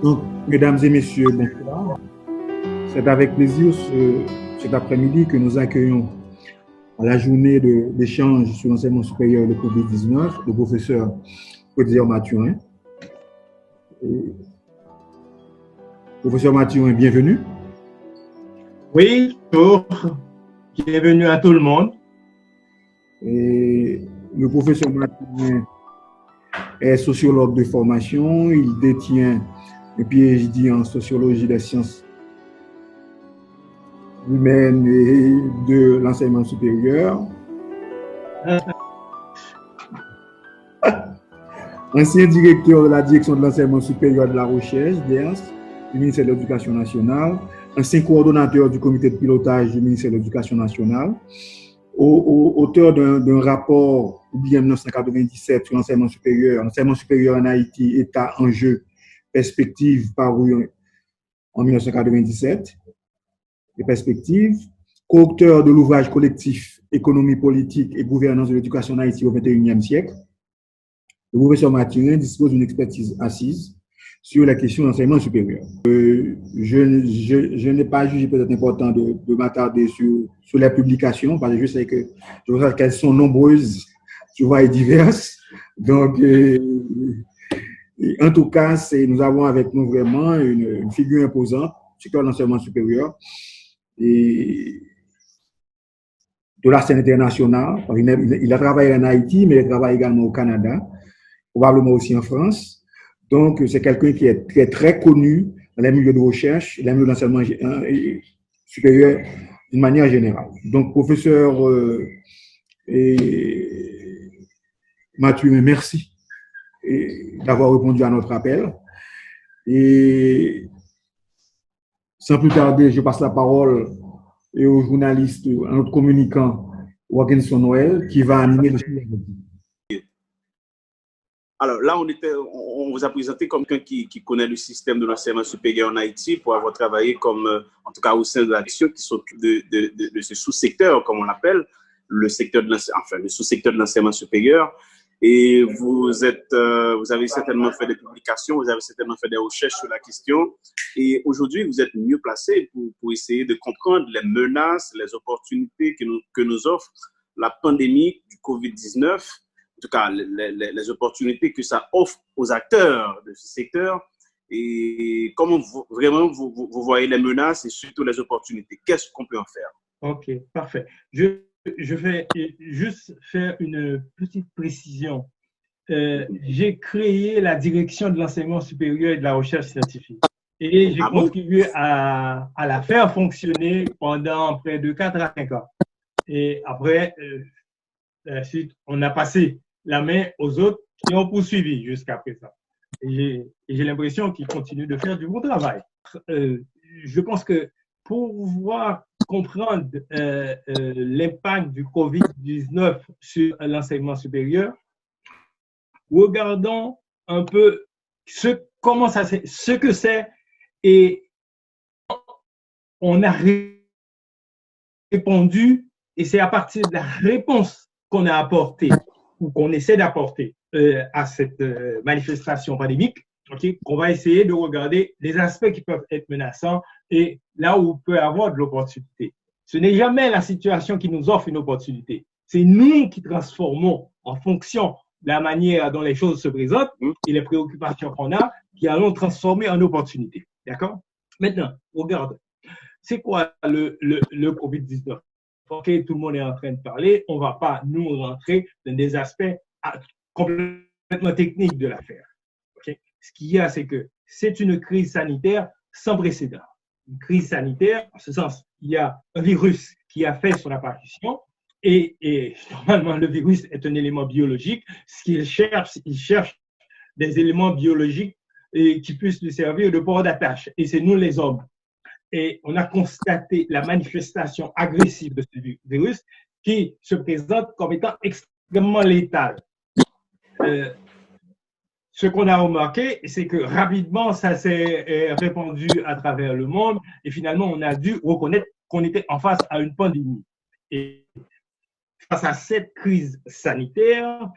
Donc, mesdames et messieurs, bonsoir. C'est avec plaisir cet après-midi que nous accueillons à la journée d'échange sur l'enseignement supérieur de COVID-19 le professeur Codizère Mathurin. Professeur Mathurin, bienvenue. Oui, bonjour. Bienvenue à tout le monde. Et le professeur Mathurin est sociologue de formation. Il détient un PhD en sociologie des sciences humaines et de l'enseignement supérieur. Ancien directeur de la direction de l'enseignement supérieur et de la recherche, DERS, du ministère de l'Éducation nationale, ancien coordonnateur du comité de pilotage du ministère de l'Éducation nationale, auteur d'un rapport publié en 1997 sur l'enseignement supérieur en Haïti, État, enjeux, perspectives, paru en 1997, les perspectives, co-auteur de l'ouvrage collectif Économie politique et gouvernance de l'éducation en Haïti au XXIe siècle. Le professeur Mathurin dispose d'une expertise assise sur la question de l'enseignement supérieur. Je n'ai pas jugé peut-être important de m'attarder sur les publications, parce que je sais qu'elles sont nombreuses, souvent et diverses. Donc, en tout cas, nous avons avec nous vraiment une figure imposante, secteur de l'enseignement supérieur, et de la scène internationale. Il a travaillé en Haïti, mais il travaille également au Canada, probablement aussi en France. Donc, c'est quelqu'un qui est très, très connu dans les milieux de recherche, dans les milieux de l'enseignement supérieur d'une manière générale. Donc, professeur Mathurin, merci d'avoir répondu à notre appel. Et sans plus tarder, je passe la parole au journaliste, à notre communicant, Wagenson Noël, qui va animer le sujet. Alors là, on vous a présenté comme quelqu'un qui connaît le système de l'enseignement supérieur en Haïti pour avoir travaillé comme, en tout cas au sein de la direction qui s'occupe de ce sous-secteur, comme on l'appelle, le sous-secteur de l'enseignement supérieur. Et vous avez certainement fait des publications, vous avez certainement fait des recherches sur la question. Et aujourd'hui, vous êtes mieux placé pour essayer de comprendre les menaces, les opportunités que nous offre la pandémie du COVID-19. En tout cas, les opportunités que ça offre aux acteurs de ce secteur et comment vous voyez les menaces et surtout les opportunités. Qu'est-ce qu'on peut en faire? Ok, parfait. Je vais juste faire une petite précision. J'ai créé la direction de l'enseignement supérieur et de la recherche scientifique et j'ai contribué à la faire fonctionner pendant près de 4 à 5 ans. Et après, ensuite, on a passé la main aux autres qui ont poursuivi jusqu'à présent. Et j'ai l'impression qu'ils continuent de faire du bon travail. Je pense que pour pouvoir comprendre l'impact du COVID-19 sur l'enseignement supérieur, regardons un peu ce que c'est et on a répondu et c'est à partir de la réponse qu'on a apportée ou qu'on essaie d'apporter à cette manifestation pandémique, qu'on va essayer de regarder les aspects qui peuvent être menaçants et là où on peut avoir de l'opportunité. Ce n'est jamais la situation qui nous offre une opportunité. C'est nous qui transformons en fonction de la manière dont les choses se présentent et les préoccupations qu'on a, qui allons transformer en opportunité. D'accord? Maintenant, regarde, c'est quoi le COVID-19? Ok, tout le monde est en train de parler, on ne va pas nous rentrer dans des aspects complètement techniques de l'affaire. Okay? Ce qu'il y a, c'est que c'est une crise sanitaire sans précédent. Une crise sanitaire, en ce sens, il y a un virus qui a fait son apparition et normalement, le virus est un élément biologique. Ce qu'il cherche, il cherche des éléments biologiques qui puissent lui servir de port d'attache. Et c'est nous les hommes. Et on a constaté la manifestation agressive de ce virus qui se présente comme étant extrêmement létal. Ce qu'on a remarqué, c'est que rapidement, ça s'est répandu à travers le monde et finalement, on a dû reconnaître qu'on était en face à une pandémie. Et face à cette crise sanitaire,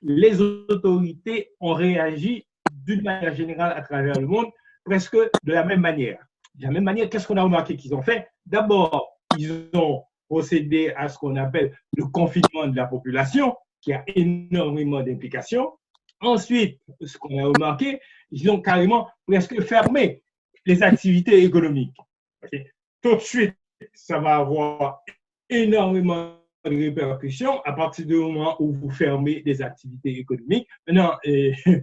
les autorités ont réagi d'une manière générale à travers le monde presque de la même manière. De la même manière, qu'est-ce qu'on a remarqué qu'ils ont fait? D'abord, ils ont procédé à ce qu'on appelle le confinement de la population, qui a énormément d'implications. Ensuite, ce qu'on a remarqué, ils ont carrément presque fermé les activités économiques. Okay? Tout de suite, ça va avoir énormément de répercussions à partir du moment où vous fermez des activités économiques. Maintenant,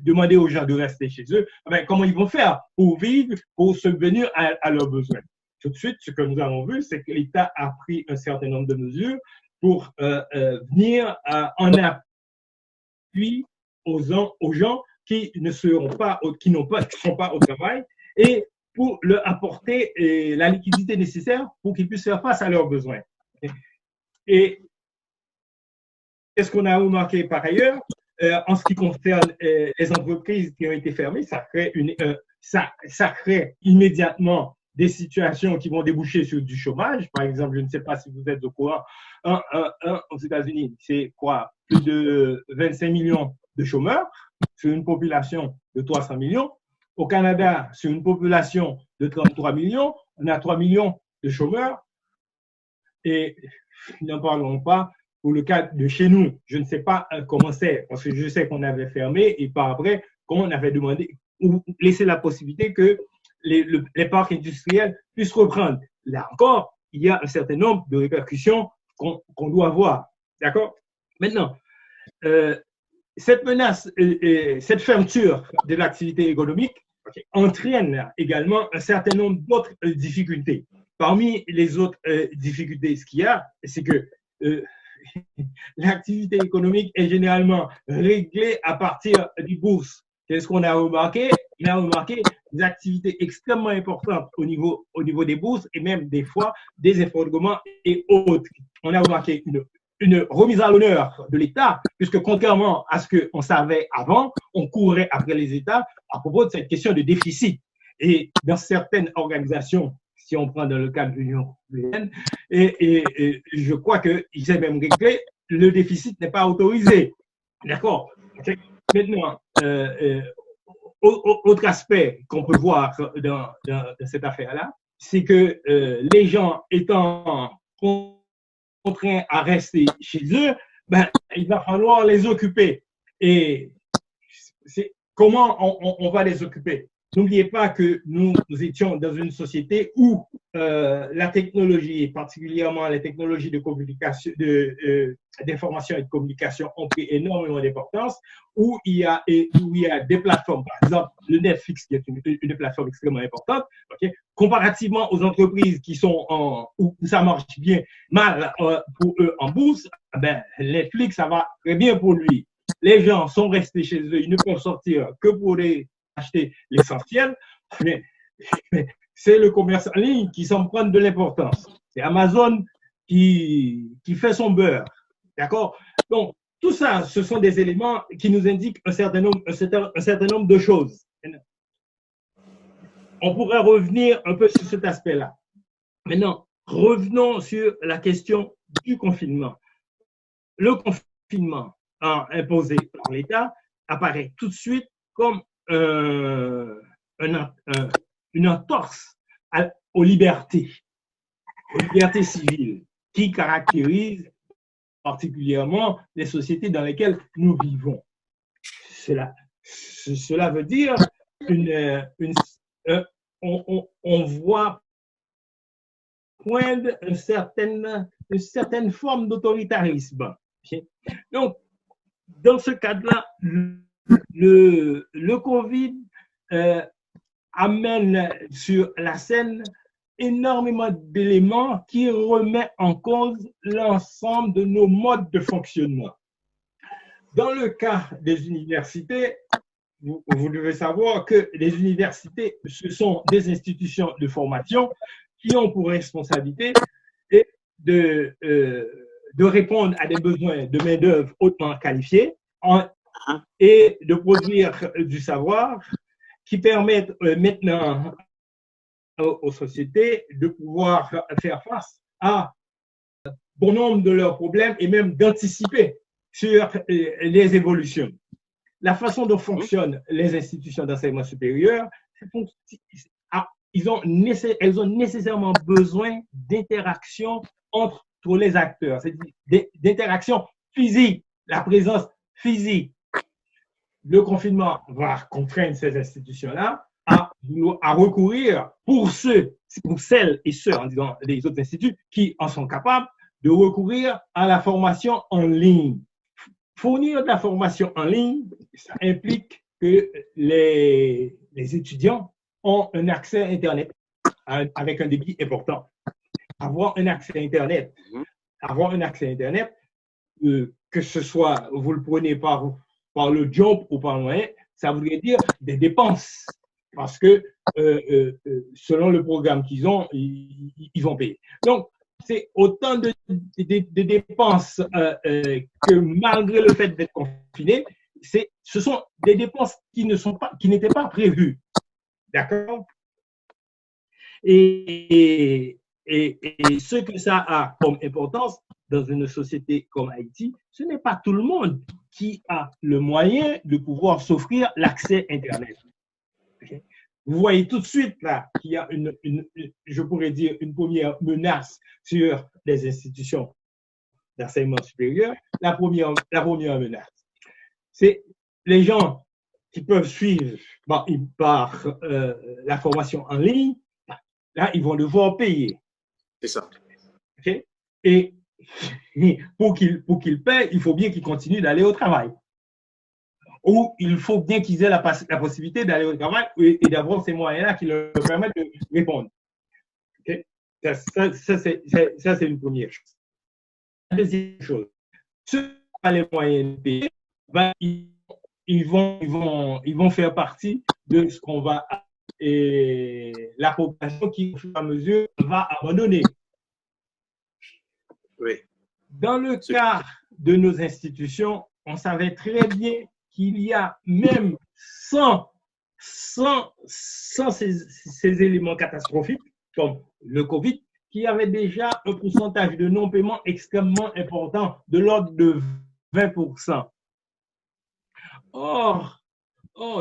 demandez aux gens de rester chez eux. Ben, comment ils vont faire pour vivre, pour subvenir à leurs besoins? Tout de suite, ce que nous avons vu, c'est que l'État a pris un certain nombre de mesures pour venir en appui aux gens qui ne seront pas, qui ne sont pas au travail, et pour leur apporter la liquidité nécessaire pour qu'ils puissent faire face à leurs besoins. Et qu'est-ce qu'on a remarqué par ailleurs en ce qui concerne les entreprises qui ont été fermées, ça crée immédiatement des situations qui vont déboucher sur du chômage. Par exemple, je ne sais pas si vous êtes au courant, aux États-Unis, c'est quoi? Plus de 25 millions de chômeurs sur une population de 300 millions. Au Canada, sur une population de 33 millions, on a 3 millions de chômeurs. Et n'en parlons pas pour le cas de chez nous. Je ne sais pas comment c'est, parce que je sais qu'on avait fermé et par après, qu'on avait demandé ou laissé la possibilité que les parcs industriels puissent reprendre. Là encore, il y a un certain nombre de répercussions qu'on doit avoir. D'accord? Maintenant, cette menace, cette fermeture de l'activité économique entraîne également un certain nombre d'autres difficultés. Parmi les autres difficultés, ce qu'il y a, c'est que l'activité économique est généralement réglée à partir des bourses. Qu'est-ce qu'on a remarqué? On a remarqué des activités extrêmement importantes au niveau des bourses et même des fois des effondrements et autres. On a remarqué une remise à l'honneur de l'État, puisque contrairement à ce qu'on savait avant, on courait après les États à propos de cette question de déficit. Et dans certaines organisations, si on prend dans le cas de l'Union européenne, et je crois qu'il s'est même réglé, le déficit n'est pas autorisé. D'accord? Maintenant, autre aspect qu'on peut voir dans cette affaire-là, c'est que les gens étant contraints à rester chez eux, ben, il va falloir les occuper. Et comment on va les occuper? N'oubliez pas que nous étions dans une société où la technologie, particulièrement les technologies de communication, d'information et de communication, ont pris énormément d'importance, où il y a des plateformes, par exemple le Netflix, qui est une plateforme extrêmement importante, okay, comparativement aux entreprises qui sont où ça marche bien, mal pour eux en bourse, ben Netflix, ça va très bien pour lui. Les gens sont restés chez eux, ils ne peuvent sortir que pour acheter l'essentiel, mais c'est le commerce en ligne qui s'en prend de l'importance. C'est Amazon qui fait son beurre. D'accord? Donc, tout ça, ce sont des éléments qui nous indiquent un certain nombre de choses. On pourrait revenir un peu sur cet aspect-là. Maintenant, revenons sur la question du confinement. Le confinement imposé par l'État apparaît tout de suite comme une entorse aux libertés civiles qui caractérisent particulièrement les sociétés dans lesquelles nous vivons. Cela veut dire on voit poindre une certaine forme d'autoritarisme. Donc, dans ce cadre-là, le Covid amène sur la scène énormément d'éléments qui remettent en cause l'ensemble de nos modes de fonctionnement. Dans le cas des universités, vous devez savoir que les universités, ce sont des institutions de formation qui ont pour responsabilité de répondre à des besoins de main-d'œuvre hautement qualifiée et de produire du savoir qui permettent maintenant aux sociétés de pouvoir faire face à bon nombre de leurs problèmes et même d'anticiper sur les évolutions. La façon dont fonctionnent les institutions d'enseignement supérieur, elles ont nécessairement besoin d'interaction entre les acteurs, c'est-à-dire d'interaction physique, la présence physique. Le confinement va contraindre ces institutions-là à recourir pour celles et ceux, en disant les autres instituts, qui en sont capables, de recourir à la formation en ligne. Fournir de la formation en ligne, ça implique que les étudiants ont un accès à Internet avec un débit important. Avoir un accès à Internet, que ce soit, vous le prenez par le job ou par moyen, ça voudrait dire des dépenses. Parce que selon le programme qu'ils ont, ils vont payer. Donc, c'est autant de dépenses que malgré le fait d'être confiné, ce sont des dépenses qui n'étaient pas prévues. D'accord? Et ce que ça a comme importance dans une société comme Haïti, ce n'est pas tout le monde qui a le moyen de pouvoir s'offrir l'accès Internet. Okay? Vous voyez tout de suite là qu'il y a je pourrais dire, une première menace sur les institutions d'enseignement supérieur. La première menace, c'est les gens qui peuvent suivre par la formation en ligne. Là, ils vont devoir payer. C'est ça. Okay? Et pour qu'ils paient, il faut bien qu'ils continuent d'aller au travail. Ou il faut bien qu'ils aient la possibilité d'aller au travail et d'avoir ces moyens-là qui leur permettent de répondre. Okay? Ça, c'est une première chose. La deuxième chose, ceux qui n'ont pas les moyens de payer, ils vont faire partie de ce qu'on va et la population qui, au fur et à mesure, va abandonner. Oui. Dans le cas de nos institutions, on savait très bien qu'il y a même sans ces éléments catastrophiques, comme le Covid, qu'il y avait déjà un pourcentage de non-paiement extrêmement important, de l'ordre de 20%. Or,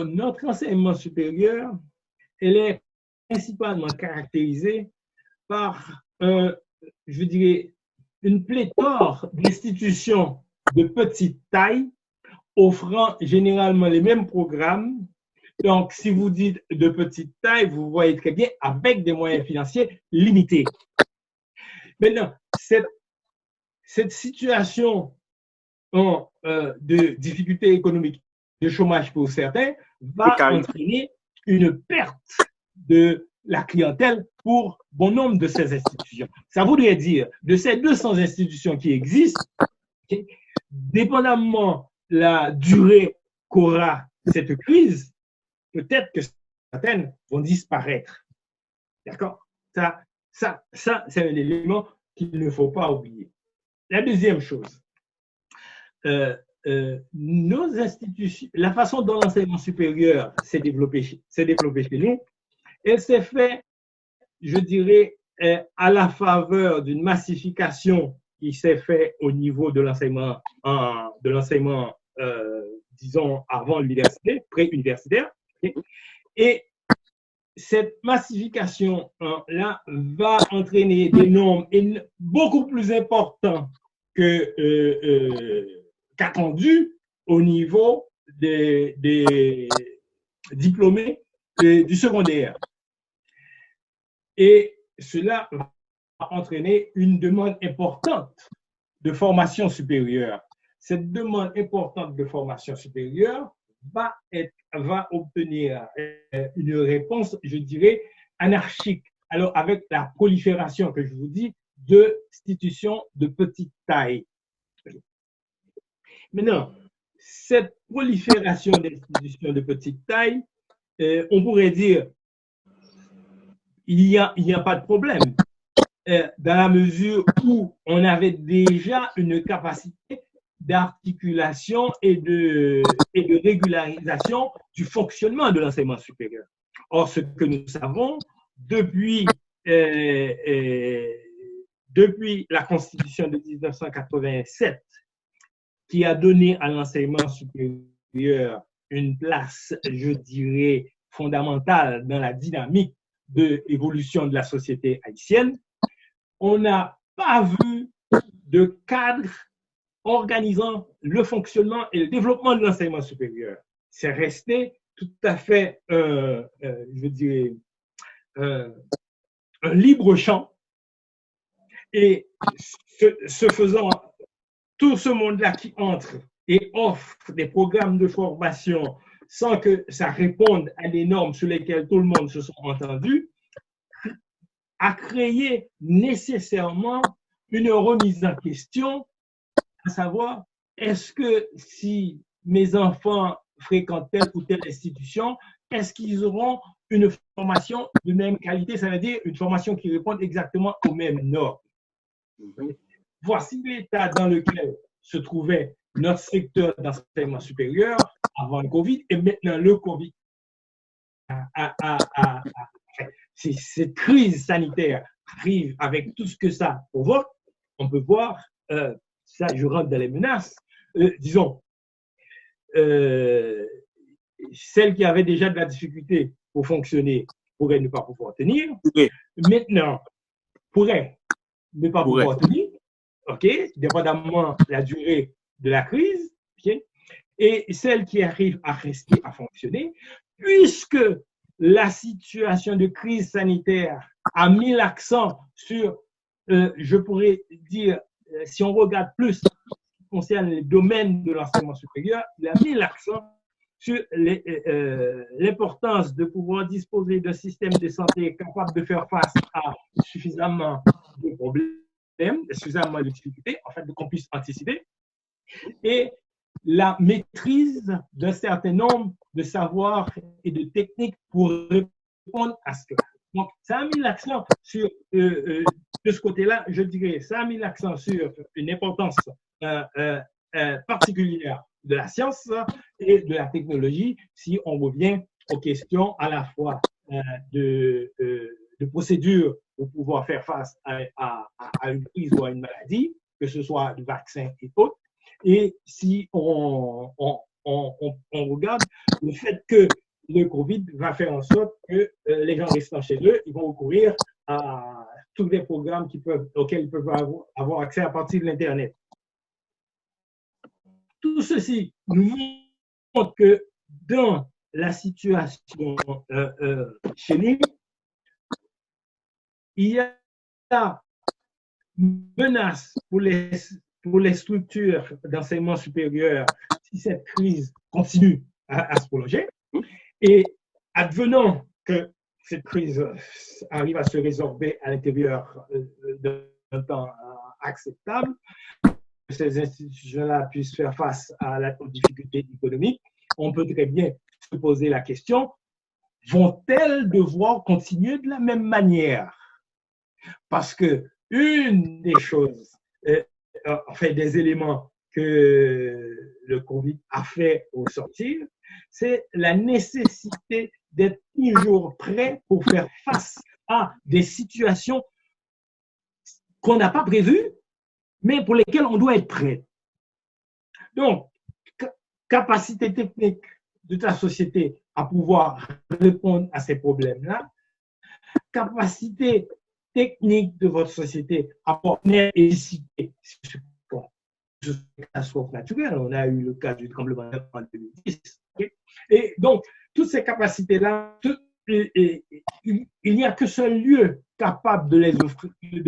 notre enseignement supérieur, elle est principalement caractérisée par, je dirais, une pléthore d'institutions de petite taille offrant généralement les mêmes programmes. Donc, si vous dites de petite taille, vous voyez très bien avec des moyens financiers limités. Maintenant, cette situation de difficulté économique, de chômage pour certains, va entraîner une perte de la clientèle pour bon nombre de ces institutions. Ça voudrait dire, de ces 200 institutions qui existent, okay, dépendamment de la durée qu'aura cette crise, peut-être que certaines vont disparaître. D'accord? Ça c'est un élément qu'il ne faut pas oublier. La deuxième chose, nos institutions, la façon dont l'enseignement supérieur s'est développé chez nous, elle s'est fait, je dirais, à la faveur d'une massification qui s'est faite au niveau de l'enseignement, disons, avant l'université, pré-universitaire. Et cette massification-là va entraîner des nombres beaucoup plus importants qu'attendus au niveau des diplômés du secondaire. Et cela va entraîner une demande importante de formation supérieure. Cette demande importante de formation supérieure va obtenir une réponse, je dirais, anarchique. Alors, avec la prolifération que je vous dis d'institutions de petite taille. Maintenant, cette prolifération d'institutions de petite taille, on pourrait dire, il n'y a pas de problème, dans la mesure où on avait déjà une capacité d'articulation et de régularisation du fonctionnement de l'enseignement supérieur. Or, ce que nous savons, depuis la Constitution de 1987, qui a donné à l'enseignement supérieur une place, je dirais, fondamentale dans la dynamique de l'évolution de la société haïtienne. On n'a pas vu de cadre organisant le fonctionnement et le développement de l'enseignement supérieur. C'est resté tout à fait, je dirais, un libre champ. Et ce faisant, tout ce monde-là qui entre et offre des programmes de formation sans que ça réponde à des normes sur lesquelles tout le monde se sont entendus, a créé nécessairement une remise en question, à savoir, est-ce que si mes enfants fréquentent telle ou telle institution, est-ce qu'ils auront une formation de même qualité, ça veut dire une formation qui réponde exactement aux mêmes normes. Voici l'état dans lequel se trouvait notre secteur d'enseignement supérieur avant le Covid et maintenant le Covid. Cette crise sanitaire arrive avec tout ce que ça provoque. On peut voir, ça je rentre dans les menaces, disons, celle qui avait déjà de la difficulté pour fonctionner pourrait ne pas pouvoir tenir. Maintenant, pourrait ne pas pouvoir tenir, ok, dépendamment de la durée de la crise, okay, et celle qui arrive à rester à fonctionner, puisque la situation de crise sanitaire a mis l'accent sur, je pourrais dire, si on regarde plus ce qui concerne les domaines de l'enseignement supérieur, il a mis l'accent sur l'importance de pouvoir disposer d'un système de santé capable de faire face à suffisamment de problèmes, suffisamment de difficultés, en fait, qu'on puisse anticiper, et la maîtrise d'un certain nombre de savoirs et de techniques pour répondre à cela. Donc, ça a mis l'accent sur, de ce côté-là, je dirais, ça a mis l'accent sur une importance particulière de la science et de la technologie, si on revient aux questions à la fois de procédures pour pouvoir faire face à une crise ou à une maladie, que ce soit du vaccin et autres. Et si on regarde le fait que le Covid va faire en sorte que les gens restant chez eux, ils vont recourir à tous les programmes auxquels ils peuvent avoir accès à partir de l'Internet. Tout ceci nous montre que dans la situation chez nous, il y a une menace pour les structures d'enseignement supérieur si cette crise continue à se prolonger. Et advenant que cette crise arrive à se résorber à l'intérieur d'un temps acceptable, que ces institutions-là puissent faire face aux difficultés économiques, on peut très bien se poser la question, vont-elles devoir continuer de la même manière? Parce que une des choses, enfin des éléments que le Covid a fait ressortir, c'est la nécessité d'être toujours prêt pour faire face à des situations qu'on n'a pas prévues, mais pour lesquelles on doit être prêt. Donc, capacité technique de ta société à pouvoir répondre à ces problèmes-là, capacité technique de votre société à pouvoir hésiter sur une catastrophe naturelle. On a eu le cas du tremblement de terre en 2010. Okay? Et donc, toutes ces capacités-là, il n'y a que seul lieu capable de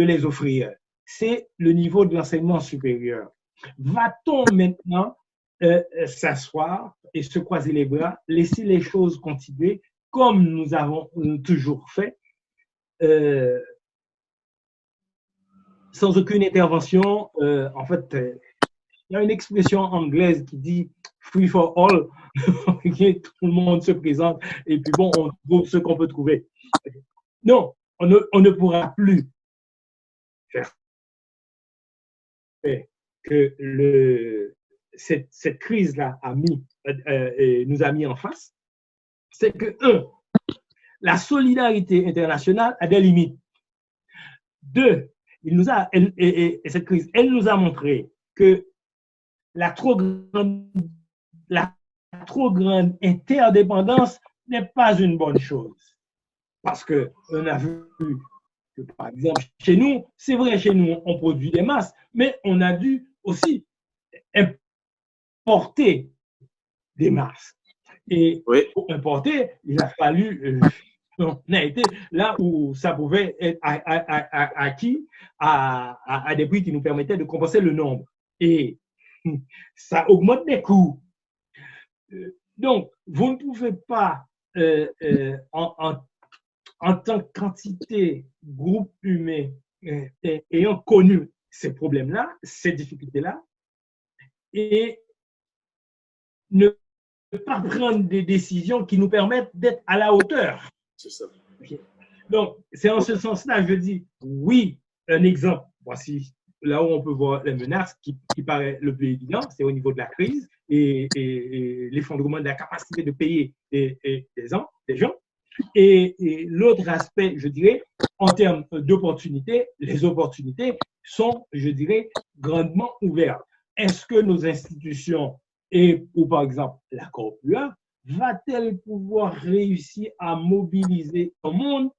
les offrir. C'est le niveau de l'enseignement supérieur. Va-t-on maintenant s'asseoir et se croiser les bras, laisser les choses continuer comme nous avons toujours fait, sans aucune intervention? En fait, il y a une expression anglaise qui dit free for all. Tout le monde se présente et puis bon, on trouve ce qu'on peut trouver. Non, on ne pourra plus faire que cette crise-là nous a mis en face. C'est que, la solidarité internationale a des limites. Deux, cette crise, elle nous a montré que la trop grande interdépendance n'est pas une bonne chose. Parce qu'on a vu que, par exemple, chez nous, c'est vrai, chez nous, on produit des masses, mais on a dû aussi importer des masses. Et pour importer, il a fallu, on a été là où ça pouvait être acquis à des prix qui nous permettaient de compenser le nombre. Et ça augmente les coûts. Donc, vous ne pouvez pas, en tant que quantité, groupe humain, ayant connu ces problèmes-là, ces difficultés-là, et ne pas prendre des décisions qui nous permettent d'être à la hauteur. C'est ça. Donc, c'est en ce sens-là, je dis, oui, un exemple, voici là où on peut voir les menaces qui paraît le plus évident, c'est au niveau de la crise et l'effondrement de la capacité de payer des gens. Et l'autre aspect, je dirais, en termes d'opportunités, les opportunités sont, je dirais, grandement ouvertes. Est-ce que nos institutions ou par exemple la Corpua va-t-elle pouvoir réussir à mobiliser le monde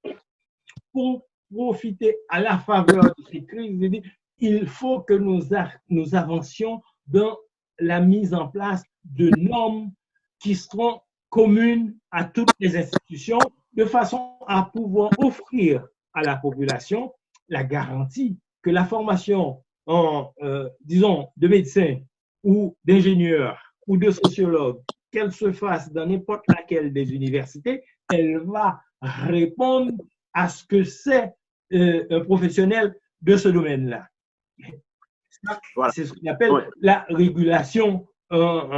pour profiter à la faveur de ces crises? Il faut que nous avancions dans la mise en place de normes qui seront communes à toutes les institutions de façon à pouvoir offrir à la population la garantie que la formation disons, de médecins ou d'ingénieurs ou de sociologues, qu'elle se fasse dans n'importe laquelle des universités, elle va répondre à ce que c'est un professionnel de ce domaine-là. Voilà. C'est ce qu'on appelle la régulation, je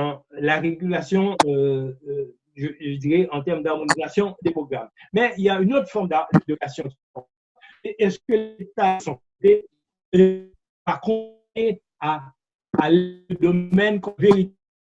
dirais, en termes d'harmonisation des programmes. Mais il y a une autre forme d'éducation. Est-ce que l'État va continuer à le domaine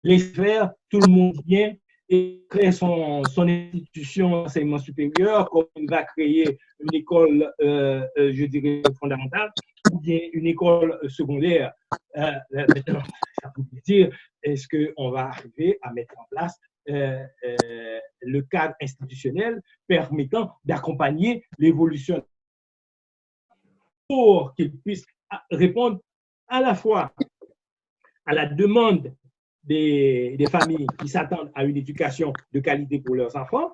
les faire, tout le monde vient et crée son institution d'enseignement supérieur, comme il va créer une école, je dirais, fondamentale, ou bien une école secondaire. Maintenant, ça peut dire, est-ce qu'on va arriver à mettre en place le cadre institutionnel permettant d'accompagner l'évolution pour qu'il puisse répondre à la fois à la demande des familles qui s'attendent à une éducation de qualité pour leurs enfants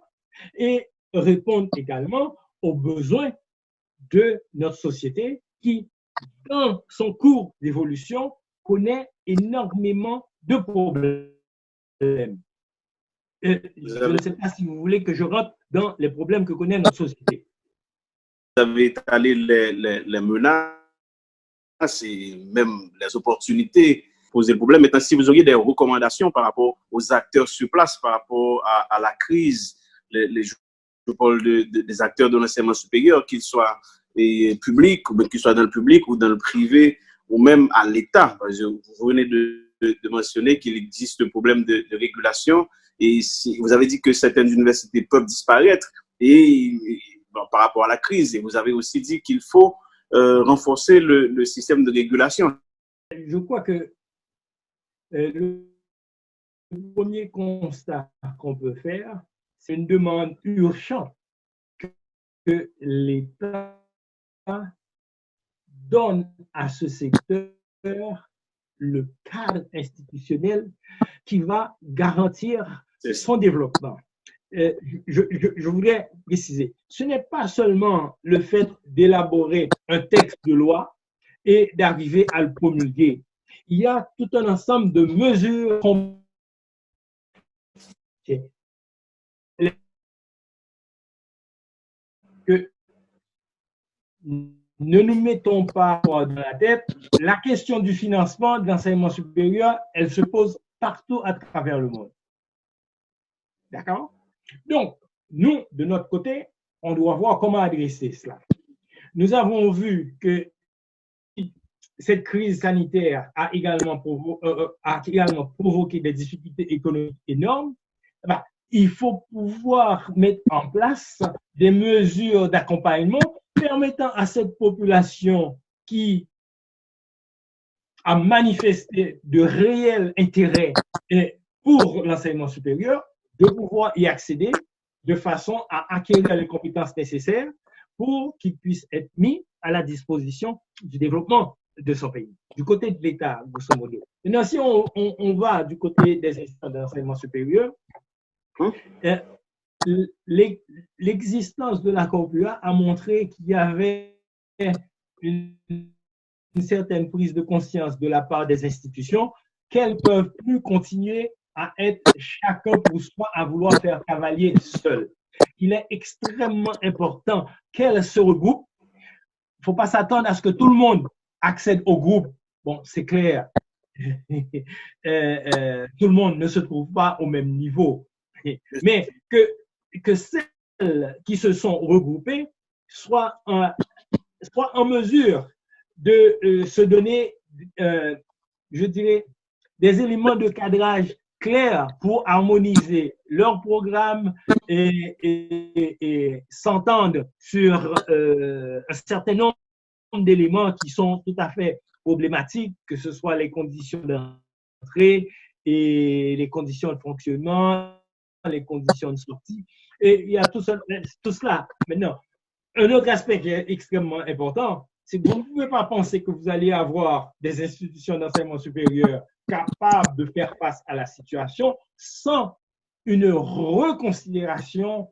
et répondre également aux besoins de notre société qui, dans son cours d'évolution, connaît énormément de problèmes. Je ne sais pas si vous voulez que je rentre dans les problèmes que connaît notre société. Vous avez étalé les menaces et même les opportunités poser le problème. Maintenant, si vous auriez des recommandations par rapport aux acteurs sur place, par rapport à la crise, je parle des acteurs de l'enseignement supérieur, qu'ils soient publics, ou qu'ils soient dans le public ou dans le privé, ou même à l'État. Vous venez de mentionner qu'il existe un problème de régulation et vous avez dit que certaines universités peuvent disparaître par rapport à la crise. Et vous avez aussi dit qu'il faut renforcer le système de régulation. Je crois que le premier constat qu'on peut faire, c'est une demande urgente que l'État donne à ce secteur le cadre institutionnel qui va garantir son développement. Je voudrais préciser, ce n'est pas seulement le fait d'élaborer un texte de loi et d'arriver à le promulguer. Il y a tout un ensemble de mesures que ne nous mettons pas dans la tête. La question du financement de l'enseignement supérieur, elle se pose partout à travers le monde. D'accord? Donc, nous, de notre côté, on doit voir comment adresser cela. Nous avons vu que cette crise sanitaire a également provoqué des difficultés économiques énormes. Il faut pouvoir mettre en place des mesures d'accompagnement permettant à cette population qui a manifesté de réel intérêt pour l'enseignement supérieur de pouvoir y accéder de façon à acquérir les compétences nécessaires pour qu'ils puissent être mis à la disposition du développement de son pays, du côté de l'État, grosso modo. Maintenant, si on va du côté des institutions d'enseignement supérieur, l'existence de l'accord PUA a montré qu'il y avait une certaine prise de conscience de la part des institutions qu'elles ne peuvent plus continuer à être chacun pour soi, à vouloir faire cavalier seul. Il est extrêmement important qu'elles se regroupent. Il ne faut pas s'attendre à ce que tout le monde accède au groupe. Bon, c'est clair. Tout le monde ne se trouve pas au même niveau. Mais que celles qui se sont regroupées soient en mesure de se donner, je dirais, des éléments de cadrage clairs pour harmoniser leur programme et s'entendre sur un certain nombre d'éléments qui sont tout à fait problématiques, que ce soit les conditions d'entrée et les conditions de fonctionnement, les conditions de sortie. Et il y a tout cela. Maintenant, un autre aspect qui est extrêmement important, c'est que vous ne pouvez pas penser que vous allez avoir des institutions d'enseignement supérieur capables de faire face à la situation sans une reconsidération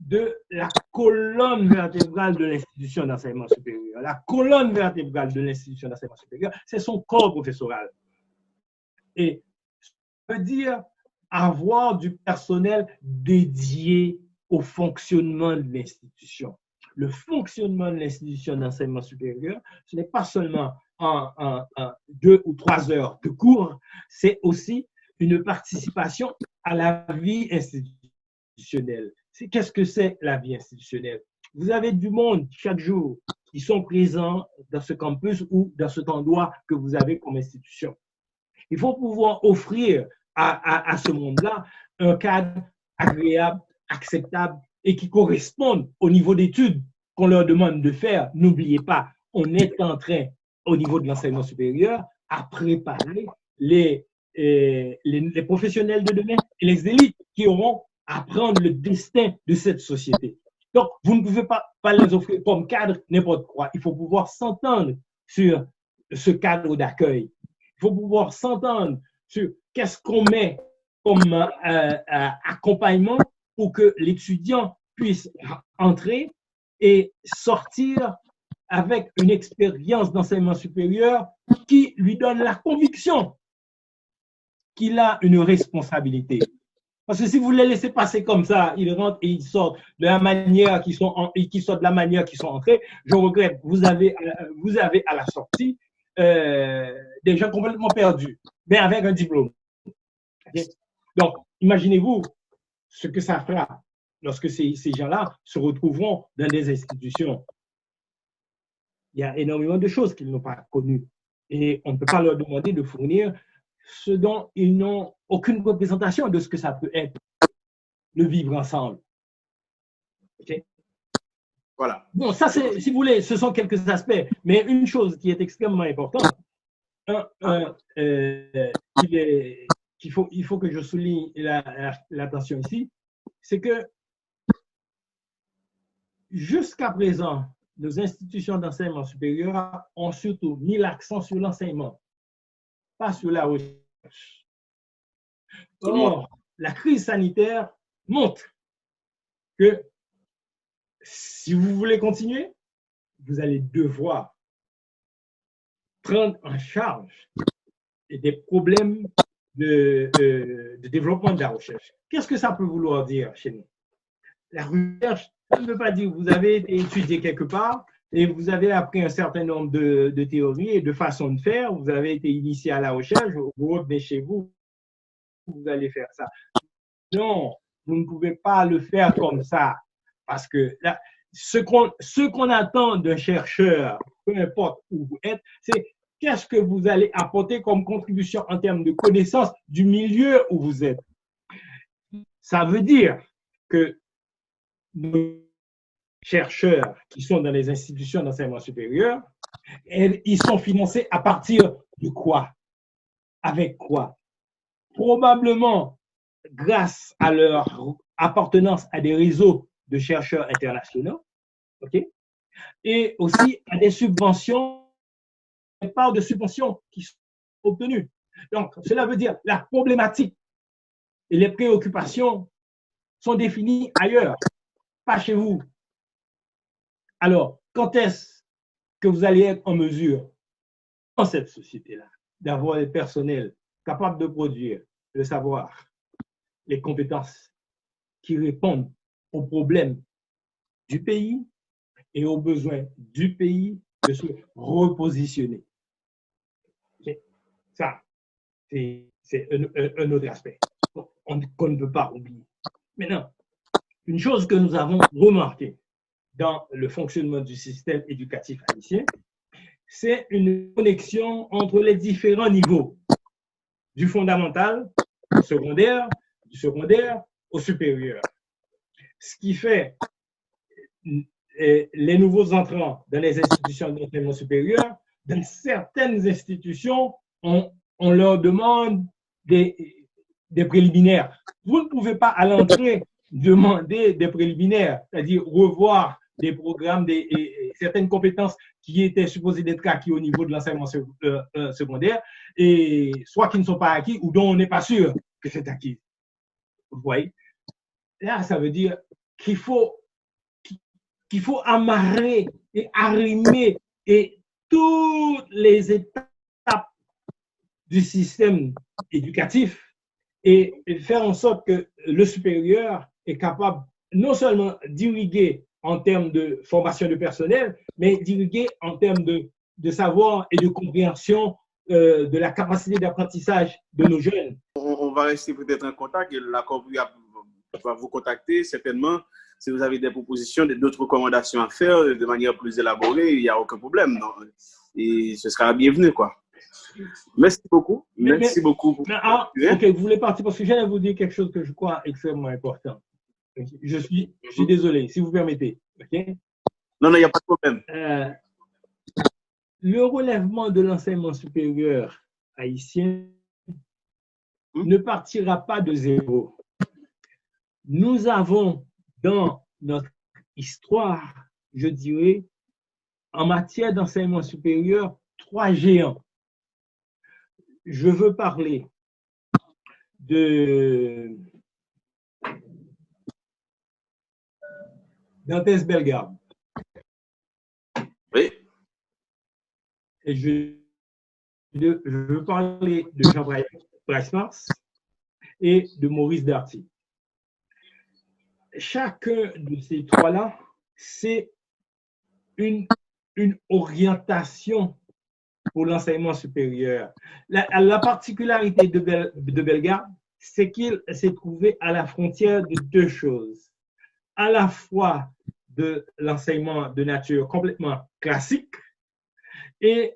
de la colonne vertébrale de l'institution d'enseignement supérieur. La colonne vertébrale de l'institution d'enseignement supérieur, c'est son corps professoral. Et ça veut dire avoir du personnel dédié au fonctionnement de l'institution. Le fonctionnement de l'institution d'enseignement supérieur, ce n'est pas seulement en 2 ou 3 heures de cours, c'est aussi une participation à la vie institutionnelle. Qu'est-ce que c'est la vie institutionnelle? Vous avez du monde chaque jour qui sont présents dans ce campus ou dans cet endroit que vous avez comme institution. Il faut pouvoir offrir à ce monde-là un cadre agréable, acceptable et qui corresponde au niveau d'études qu'on leur demande de faire. N'oubliez pas, on est en train, au niveau de l'enseignement supérieur, à préparer les professionnels de demain et les élites qui auront à prendre le destin de cette société. Donc, vous ne pouvez pas les offrir comme cadre n'importe quoi. Il faut pouvoir s'entendre sur ce cadre d'accueil. Il faut pouvoir s'entendre sur qu'est-ce qu'on met comme accompagnement pour que l'étudiant puisse entrer et sortir avec une expérience d'enseignement supérieur qui lui donne la conviction qu'il a une responsabilité. Parce que si vous les laissez passer comme ça, ils rentrent et ils sortent de la manière qu'ils sont entrés, je regrette, vous avez à la sortie des gens complètement perdus, mais avec un diplôme. Okay? Donc, imaginez-vous ce que ça fera lorsque ces gens-là se retrouveront dans des institutions. Il y a énormément de choses qu'ils n'ont pas connues. Et on ne peut pas leur demander de fournir ce dont ils n'ont aucune représentation de ce que ça peut être, le vivre ensemble. Okay? Voilà. Bon, ça, si vous voulez, ce sont quelques aspects. Mais une chose qui est extrêmement importante, il faut que je souligne l'attention ici, c'est que jusqu'à présent, nos institutions d'enseignement supérieur ont surtout mis l'accent sur l'enseignement, pas sur la recherche. Or, la crise sanitaire montre que si vous voulez continuer, vous allez devoir prendre en charge des problèmes de développement de la recherche. Qu'est-ce que ça peut vouloir dire chez nous? La recherche, ça ne veut pas dire que vous avez été étudié quelque part et vous avez appris un certain nombre de théories et de façons de faire, vous avez été initié à la recherche, vous revenez chez vous, vous allez faire ça. Non, vous ne pouvez pas le faire comme ça. Parce que là, ce qu'on attend d'un chercheur, peu importe où vous êtes, c'est qu'est-ce que vous allez apporter comme contribution en termes de connaissance du milieu où vous êtes. Ça veut dire que nos chercheurs qui sont dans les institutions d'enseignement supérieur, ils sont financés à partir de quoi? Avec quoi? Probablement grâce à appartenance à des réseaux de chercheurs internationaux, ok, et aussi à des subventions, des parts de subventions qui sont obtenues. Donc, cela veut dire la problématique et les préoccupations sont définies ailleurs, pas chez vous. Alors, quand est-ce que vous allez être en mesure, dans cette société-là, d'avoir des personnels capables de produire le savoir, les compétences qui répondent aux problèmes du pays et aux besoins du pays de se repositionner. Ça, c'est un autre aspect qu'on ne peut pas oublier. Maintenant, une chose que nous avons remarquée dans le fonctionnement du système éducatif haïtien, c'est une connexion entre les différents niveaux, du fondamental au secondaire, du secondaire au supérieur. Ce qui fait les nouveaux entrants dans les institutions d'enseignement supérieur, dans certaines institutions, on leur demande des préliminaires. Vous ne pouvez pas à l'entrée demander des préliminaires, c'est-à-dire revoir des programmes, certaines compétences qui étaient supposées d'être acquises au niveau de l'enseignement secondaire, et soit qui ne sont pas acquis ou dont on n'est pas sûr que c'est acquis. Vous voyez? Là, ça veut dire qu'il faut amarrer et arrimer et toutes les étapes du système éducatif et faire en sorte que le supérieur est capable non seulement d'irriguer en termes de formation de personnel, mais d'irriguer en termes de savoir et de compréhension de la capacité d'apprentissage de nos jeunes. On va rester peut-être en contact et la Corbu va vous contacter certainement. Si vous avez des propositions, d'autres recommandations à faire de manière plus élaborée, il n'y a aucun problème. Non? Et ce sera bienvenu, quoi. Merci beaucoup. Merci beaucoup. Ok, vous voulez partir parce que je viens de vous dire quelque chose que je crois extrêmement important. Je suis désolé, si vous permettez. Okay? Non, il n'y a pas de problème. Le relèvement de l'enseignement supérieur haïtien ne partira pas de zéro. Nous avons dans notre histoire, je dirais, en matière d'enseignement supérieur, 3 géants. Je veux parler de Dantes Bellegarde. Oui. Et je veux parler de Jean Bryce-Mars et de Maurice Darty. Chacun de ces 3-là, c'est une orientation pour l'enseignement supérieur. La particularité de Bellegarde, c'est qu'il s'est trouvé à la frontière de 2 choses. À la fois de l'enseignement de nature complètement classique et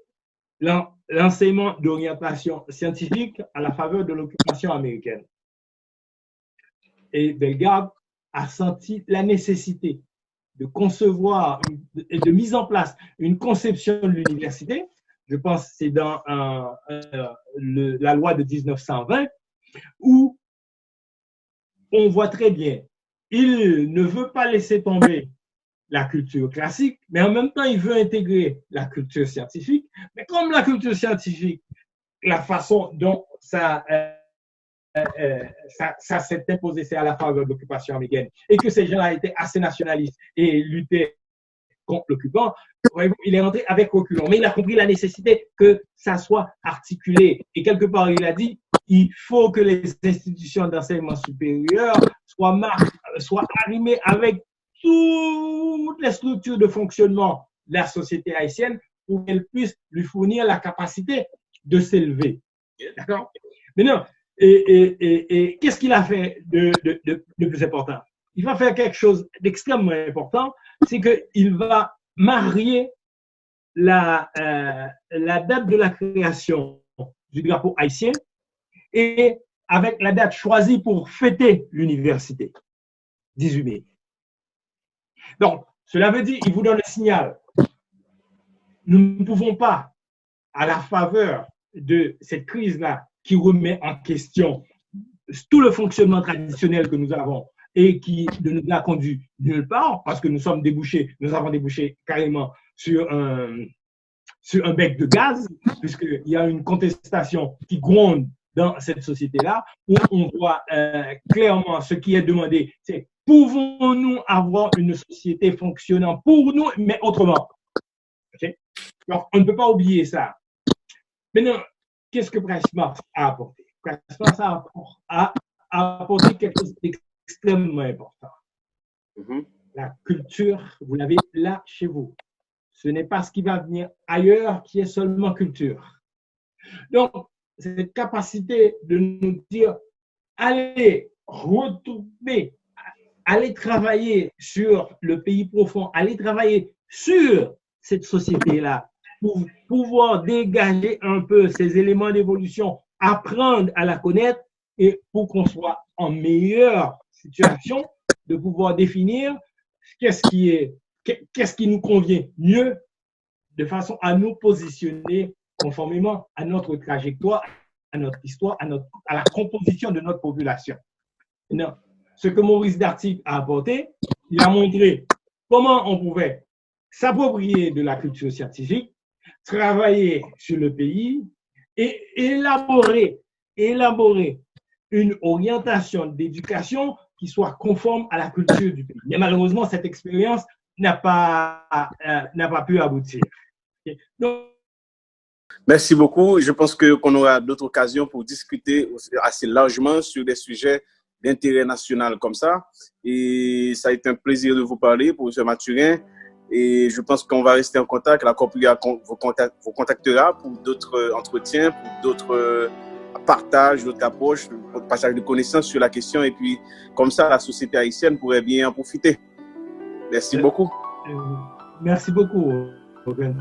l'enseignement d'orientation scientifique à la faveur de l'occupation américaine. Et Bellegarde a senti la nécessité de concevoir et de mise en place une conception de l'université. Je pense que c'est dans la loi de 1920, où on voit très bien, il ne veut pas laisser tomber la culture classique, mais en même temps, il veut intégrer la culture scientifique. Mais comme la culture scientifique, la façon dont ça s'est imposé, c'est à la faveur de l'occupation américaine, et que ces gens-là étaient assez nationalistes et luttaient contre l'occupant, il est rentré avec reculons. Mais il a compris la nécessité que ça soit articulé. Et quelque part, il a dit, il faut que les institutions d'enseignement supérieur soient arrimées avec toutes les structures de fonctionnement de la société haïtienne pour qu'elles puissent lui fournir la capacité de s'élever. D'accord? Maintenant, et qu'est-ce qu'il a fait de plus important? Il va faire quelque chose d'extrêmement important, c'est qu'il va marier la date de la création du drapeau haïtien et avec la date choisie pour fêter l'université, 18 mai. Donc, cela veut dire, il vous donne le signal. Nous ne pouvons pas, à la faveur de cette crise-là qui remet en question tout le fonctionnement traditionnel que nous avons, et qui ne nous a conduit nulle part parce que nous avons débouché carrément sur un bec de gaz, puisqu'il y a une contestation qui gronde dans cette société-là, où on voit clairement ce qui est demandé, c'est pouvons-nous avoir une société fonctionnant pour nous, mais autrement. Okay? Donc, on ne peut pas oublier ça. Maintenant, qu'est-ce que Price Marx a apporté? Price Marx a apporté quelque chose d'extrêmement important. La culture, vous l'avez là chez vous. Ce n'est pas ce qui va venir ailleurs qui est seulement culture. Donc, cette capacité de nous dire, allez retourner, allez travailler sur le pays profond, allez travailler sur cette société-là pour pouvoir dégager un peu ces éléments d'évolution, apprendre à la connaître et pour qu'on soit en meilleure situation de pouvoir définir qu'est-ce qui nous convient mieux de façon à nous positionner conformément à notre trajectoire, à notre histoire, à la composition de notre population. Non. Ce que Maurice Darty a apporté, il a montré comment on pouvait s'approprier de la culture scientifique, travailler sur le pays et élaborer une orientation d'éducation qui soit conforme à la culture du pays. Mais malheureusement, cette expérience n'a pas pu aboutir. Donc, merci beaucoup. Je pense qu'on aura d'autres occasions pour discuter assez largement sur des sujets d'intérêt national comme ça. Et ça a été un plaisir de vous parler, professeur Mathurin. Et je pense qu'on va rester en contact. La Corpria vous contactera pour d'autres entretiens, pour d'autres partages, d'autres approches, d'autres partages de connaissances sur la question. Et puis, comme ça, la société haïtienne pourrait bien en profiter. Merci beaucoup. Merci beaucoup, Robin.